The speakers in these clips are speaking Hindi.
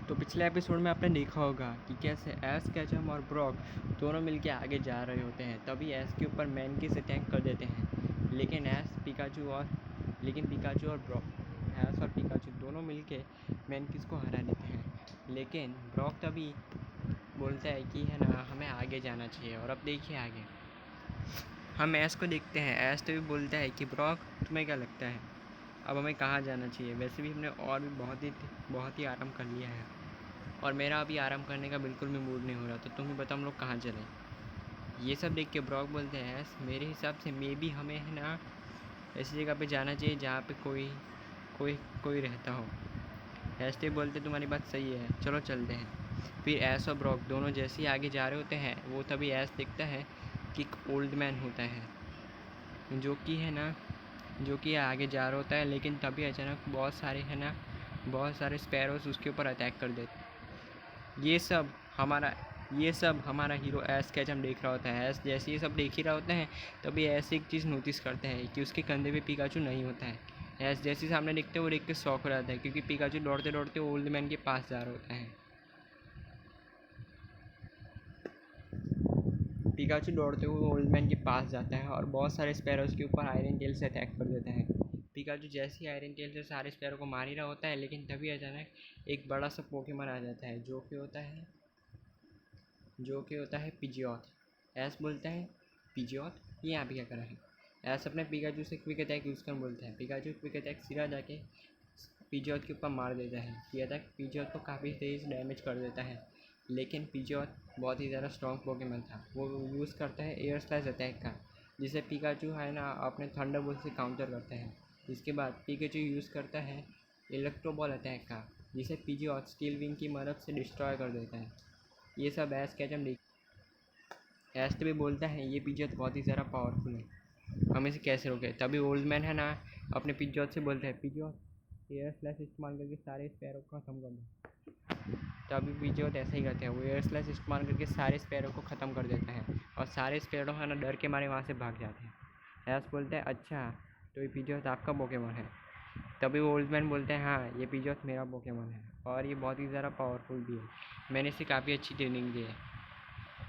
तो पिछले एपिसोड में आपने देखा होगा कि कैसे एश कैचम और ब्रॉक दोनों मिलके आगे जा रहे होते हैं। तभी एश के ऊपर मैनकिस अटैक कर देते हैं, लेकिन पिकाचू और ब्रॉक, एश और पिकाचू दोनों मिलके मैनकिस को हरा देते हैं। लेकिन ब्रॉक तभी बोलता है कि है ना, हमें आगे जाना चाहिए। और अब देखिए आगे हम ऐश को देखते हैं। ऐश तभी बोलता है कि ब्रॉक, तुम्हें क्या लगता है अब हमें कहाँ जाना चाहिए? वैसे भी हमने और भी बहुत ही आराम कर लिया है और मेरा अभी आराम करने का बिल्कुल भी मूड नहीं हो रहा, तो तुम ही बताओ हम लोग कहाँ चलें। ये सब देख के ब्रॉक बोलते हैं, ऐश मेरे हिसाब से मे बी हमें है ना ऐसी जगह पे जाना चाहिए जहाँ पे कोई रहता हो। ऐश तो बोलते तुम्हारी बात सही है, चलो चलते हैं। फिर ऐश और ब्रॉक दोनों जैसे ही आगे जा रहे होते हैं, वो तभी ऐश दिखता है कि एक ओल्ड मैन होता है जो कि आगे जा रहा होता है। लेकिन तभी अचानक बहुत सारे स्पैरोस उसके ऊपर अटैक कर देते। ये सब हमारा हीरो ऐश कैचम देख रहा होता है। ऐश जैसे ये सब देख ही रहा होता है, तभी ऐसे एक चीज़ नोटिस करते हैं कि उसके कंधे पे पिकाचू नहीं होता है। ऐश जैसे सामने देखते हैं वो देख के शौक हो जाता है, क्योंकि पिकाचू दौड़ते दौड़ते ओल्ड मैन के पास जा रहा होता है। पिकाचू दौड़ते हुए ओल्ड मैन के पास जाता है और बहुत सारे स्पैरोज के ऊपर आयरन टेल से अटैक कर देता है। पिकाचू जैसे ही आयरन टेल से सारे स्पैरो को मार ही रहा होता है, लेकिन तभी अचानक एक बड़ा सा पोकेमॉन आ जाता है जो कि होता है पिजियोथ। ऐस बोलता है, पिजियोथ ये यहाँ पे क्या कर रहा है? ऐस अपने पिकाचू से क्विक अटैक यूज़ कर बोलता है। पिकाचू क्विक अटैक सीधा जाके पिजियोथ के ऊपर मार देता है। ये अटैक पिजियोथ को काफ़ी तेज़ डैमेज कर देता है, लेकिन पिजियोथ बहुत ही ज़्यादा स्ट्रॉन्ग पोकेमॉन था। वो यूज़ करता है एयर स्लाइस अटैक का, जिसे पिकाचू है ना अपने थंडरबोल्ट से काउंटर करता है। इसके बाद पिकाचू यूज़ करता है इलेक्ट्रो बॉल अटैक का, जिसे पिजियोथ स्टील विंग की मदद से डिस्ट्रॉय कर देता है। ये सब ऐश कैचम ऐश भी बोलता है, ये पिजियोथ बहुत ही ज़्यादा पावरफुल है, हम इसे कैसे रोके? तभी ओल्ड मैन है ना अपने पिजियोथ से बोलता है, पिजियोथ एयर स्लैश इस्तेमाल करके सारे स्पैरो को ख़त्म कर दो। तभी पिजियोथ ऐसा ही करते हैं, वो एयर स्लैश इस्तेमाल करके सारे स्पैरो को ख़त्म कर देता है और सारे स्पैरो है ना डर के मारे वहाँ से भाग जाते हैं। ऐश बोलता है, अच्छा तो ये पिजियोथ आपका पोकेमॉन है? तभी वो ओल्ड मैन बोलते हैं, हाँ ये पिजियोथ मेरा पोकेमॉन है और ये बहुत ही ज़्यादा पावरफुल भी है, मैंने इसे काफ़ी अच्छी ट्रेनिंग दी है।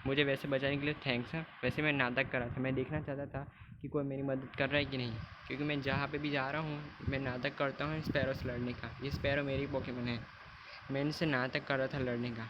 मुझे वैसे बचाने के लिए थैंक्स है। वैसे मैं नाटक कर रहा था, मैं देखना चाहता था कि कोई मेरी मदद कर रहा है कि नहीं, क्योंकि मैं जहाँ पे भी जा रहा हूँ मैं नाटक करता हूँ स्पैरो से लड़ने का। ये स्पैरो मेरी पोकेमॉन है, मैं इनसे नाटक कर रहा था लड़ने का,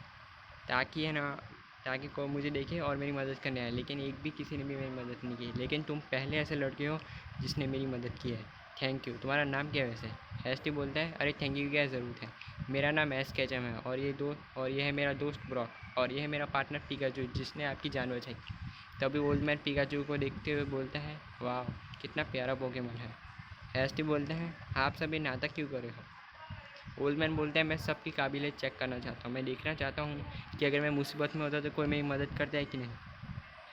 ताकि कोई मुझे देखे और मेरी मदद करने आए। लेकिन एक भी किसी ने भी मेरी मदद नहीं की, लेकिन तुम पहले ऐसे लड़के हो जिसने मेरी मदद की है, थैंक यू। तुम्हारा नाम क्या है वैसे? एस बोलता है, अरे थैंक यू की क्या ज़रूरत है, मेरा नाम एस कैचम है और ये है मेरा दोस्त ब्रॉक और ये है मेरा पार्टनर पिकाचू जिसने आपकी जान बचाई। तभी ओल्ड मैन पिकाचू को देखते हुए बोलता है, वाह कितना प्यारा पोकेमॉन है। एस बोलते हैं, आप सभी नाटक क्यों कर रहे हो? ओल्ड मैन बोलता है, मैं सबकी काबिलियत चेक करना चाहता हूँ, मैं देखना चाहता हूँ कि अगर मैं मुसीबत में होता तो कोई मेरी मदद करता है कि नहीं।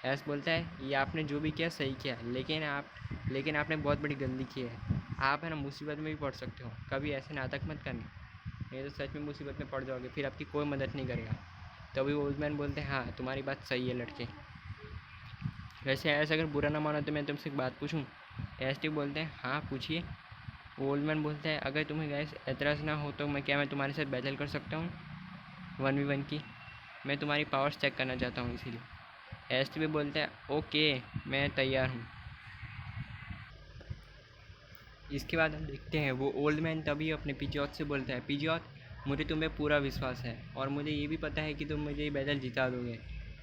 ऐस बोलता है, ये आपने जो भी किया सही किया, लेकिन आपने बहुत बड़ी गलती की है। आप है ना मुसीबत में भी पड़ सकते हो, कभी ऐसे नाटक मत करना, नहीं तो सच में मुसीबत में पड़ जाओगे, फिर आपकी कोई मदद नहीं करेगा। तभी ओल्ड मैन बोलते हैं, हाँ तुम्हारी बात सही है लड़के। वैसे ऐसा अगर बुरा ना मानो तो मैं तुमसे एक बात पूछूं? एस बोलते हैं, हाँ पूछिए। ओल्ड मैन बोलता है, अगर तुम्हें गैस एतराज़ ना हो तो मैं तुम्हारे साथ बैटल कर सकता हूँ 1v1 की? मैं तुम्हारी पावर्स चेक करना चाहता हूँ इसीलिए। एस भी बोलता है, ओके मैं तैयार हूँ। इसके बाद हम देखते हैं वो ओल्ड मैन तभी अपने पिजियोथ से बोलता है, पिजियोथ मुझे तुम पे पूरा विश्वास है और मुझे ये भी पता है कि तुम मुझे ये बैटल जिता दोगे।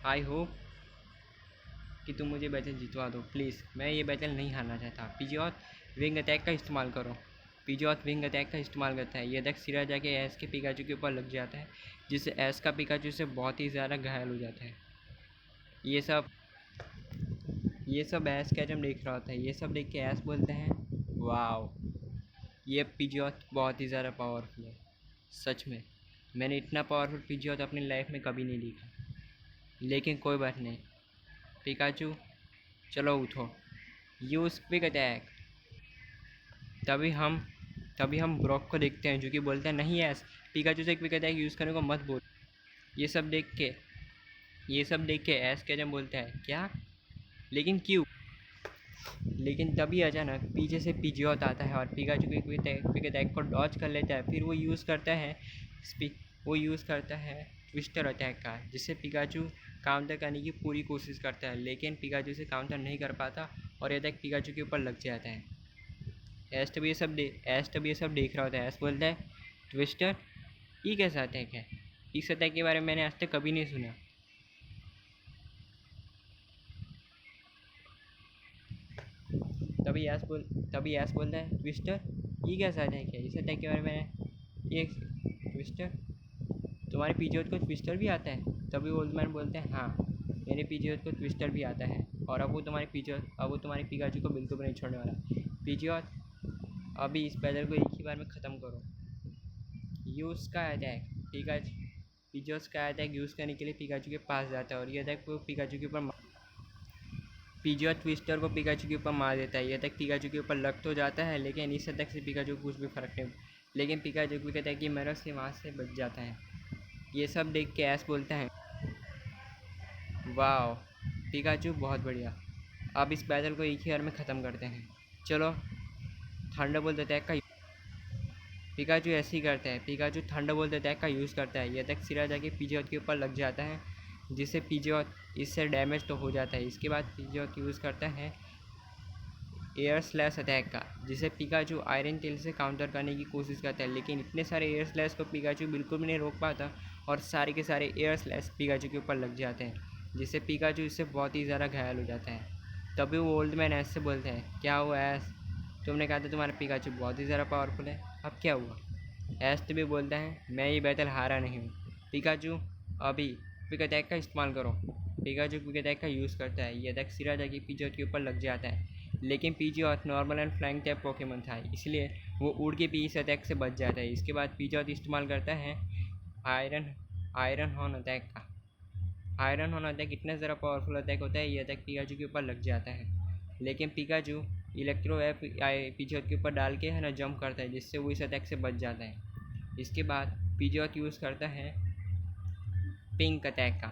आई होप कि तुम मुझे बैटल जितवा दो प्लीज़, मैं ये बैटल नहीं हारना चाहता। पिजियोथ विंग अटैक का इस्तेमाल करो। पिजियोथ विंग अटैक का इस्तेमाल करता है, ये अटैक सीधा जाके एस के पिकाचू के ऊपर लग जाता है, जिससे एस का पिकाचू से बहुत ही ज़्यादा घायल हो जाता है। ये सब ऐश कैचम देख रहा होता है। ये सब देख के ऐश बोलते हैं, वाओ ये पिजियोथ बहुत ही ज़्यादा पावरफुल है, सच में मैंने इतना पावरफुल पिजियोथ अपनी लाइफ में कभी नहीं देखा। लेकिन कोई बात नहीं पिकाचू, चलो उठो, यूज़ क्विक अटैक। तभी हम तभी हम ब्रॉक को देखते हैं, जो कि बोलता है, नहीं ऐश पिकाचू से क्विक अटैक यूज़ करने को मत बोल। ये सब देख के ऐश कैचम बोलता है, क्या, लेकिन क्यों? लेकिन तभी अचानक पीछे से पिजियोथ आता है और पिकाचू के क्विक अटैक को डॉज कर लेता है। फिर वो यूज़ करता है वो यूज़ करता है ट्विस्टर अटैक का, जिससे पिकाचू काउंटर करने की पूरी कोशिश करता है, लेकिन पिकाचू से काउंटर नहीं कर पाता और ये अटैक पिकाचू के ऊपर लग जाता है। एस तब ये सब देख रहा होता है। एस बोलता है ट्विस्टर ये कैसा अटैक है, इस अटैक के बारे में मैंने आज तक कभी नहीं सुना। तभी एस बोलता है ट्विस्टर ये कैसा अटैक है, इस अटैक के बारे में मैंने ये ट्विस्टर तुम्हारे पीजीओत को ट्विस्टर भी आता है। तभी ओल्डमैन बोलते हैं हाँ मेरे पीजीओत को ट्विस्टर भी आता है, और अब वो तुम्हारे पिकाचू को बिल्कुल भी नहीं छोड़ने वाला। पीजीओत अभी इस पैदल को एक ही बार में ख़त्म करो। यूज़ का अटैक पीजीओत का अटैक यूज़ करने के लिए पिकाचू के पास जाता है, और ये अटैक पिकाचू के ऊपर पीजीओत ट्विस्टर को पिकाचू के ऊपर मार देता है। ये अटैक पिकाचू के ऊपर लग तो जाता है, लेकिन इस अटैक से पिकाचू को कुछ भी फर्क नहीं, लेकिन पिकाचू को कहता है कि मेरा से वहाँ से बच जाता है। ये सब देख के ऐस बोलता है वाह पिकाचू बहुत बढ़िया, अब इस बैटल को एक ही बार में ख़त्म करते हैं, चलो। थंडरबोल्ट अटैक का पिकाचू ऐसे ही करता है। पिकाचू थंडरबोल्ट अटैक का यूज़ करता है। ये अटैक सीधा जाके पीजीओत के ऊपर लग जाता है, जिससे पीजीओत इससे डैमेज तो हो जाता है। इसके बाद पीजीओत यूज़ करता है एयर स्लैश अटैक का, जिसे पिकाचू आयरन टेल से काउंटर करने की कोशिश करता है, लेकिन इतने सारे एयर स्लैश को पिकाचू बिल्कुल भी नहीं रोक पाता, और सारे के सारे एयर स्लैश पिकाचू के ऊपर लग जाते हैं, जिससे पिकाचू इससे बहुत ही ज़्यादा घायल हो जाता है। तभी वो ओल्ड मैन ऐस से बोलते हैं क्या हुआ ऐस, तुमने कहा था तुम्हारा पिकाचू बहुत ही ज़्यादा पावरफुल है, अब क्या हुआ। ऐस तभी बोलता है मैं ये बैटल हारा नहीं हूँ। पिकाचू अभी क्विक अटैक का इस्तेमाल करो। पिकाचू क्विक अटैक का यूज़ करता है। ये अटैक सीधा जाके पीजीओत के ऊपर लग जाता है, लेकिन Pidgeot normal and flying type Pokemon था, इसलिए वो उड़ के भी इस अटैक से बच जाता है। इसके बाद पीजीओत इस्तेमाल करता है आयरन हॉर्न अटैक का। आयरन हॉर्न अटैक इतना ज़्यादा पावरफुल अटैक होता है, ये अटैक पिकाचू के ऊपर लग जाता है, लेकिन पिकाचू इलेक्ट्रो वेव पीजीओत के ऊपर डाल के है ना जंप करता है, जिससे वो इस अटैक से बच जाता है। इसके बाद पीजीओत यूज़ करता है पिंक अटैक का।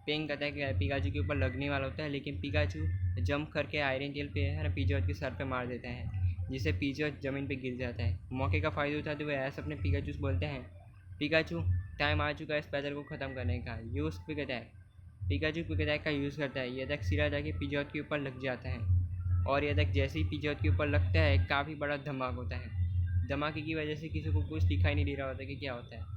पिंक अटैक पिकाचू के ऊपर लगने वाला होता है, लेकिन पिकाचू जंप करके आयरन टेल पे है ना पीजीओत के सर पे मार देता है, जिससे पीजीओत ज़मीन पे गिर जाता है। मौके का फ़ायदा उठाते हुए ऐसे अपने पिकाचू से बोलते हैं पिकाचू टाइम आ चुका है इस पैदल को ख़त्म करने का, use quick attack. Pikachu quick attack का यूज़ करता है। ये अटैक सीधा जाके पीजीओत के ऊपर लग जाता है, और ये अटैक जैसे ही पीजीओत के ऊपर लगता है काफ़ी बड़ा धमाका होता है। धमाके की वजह से किसी को कुछ दिखाई नहीं दे रहा होता कि क्या होता है।